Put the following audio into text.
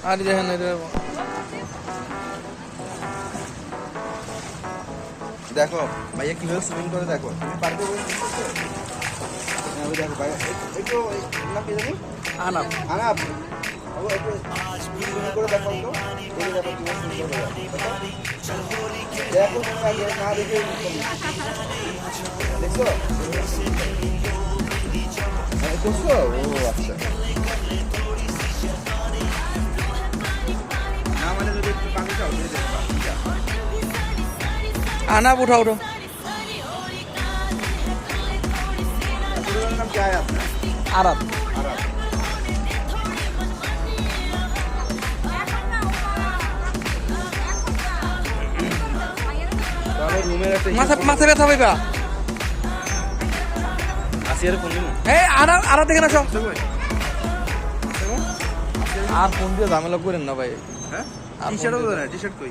আর দেখেন দেখো ভাইয়া কিভাবে সুইমিং করে দেখো, তুমি পারবে? দেখো ভাইয়া একটু নাম কি জানি, আনাপ আনাপ একটু সুইমিং করে দেখো তো, এই দেখো কিভাবে সুইমিং করে দেখো, তুমি আগে না দেখে দেখছো করছো? ও আচ্ছা, না মানে যদি একটু পানি চাও দিয়ে দেখবা। আনাপ উঠাও উঠো। नाम क्या है आपका? আরাপ आराम। তাহলে রুমের একটা মাথা ব্যথা পাইবা। আসিয়ার ফোন দিমু। এই আরাপ দেখে না সব। আর ফোন দিয়ে ঝামেলা করেন না ভাই। হ্যাঁ টি-শার্টও দেন, টি-শার্ট কই?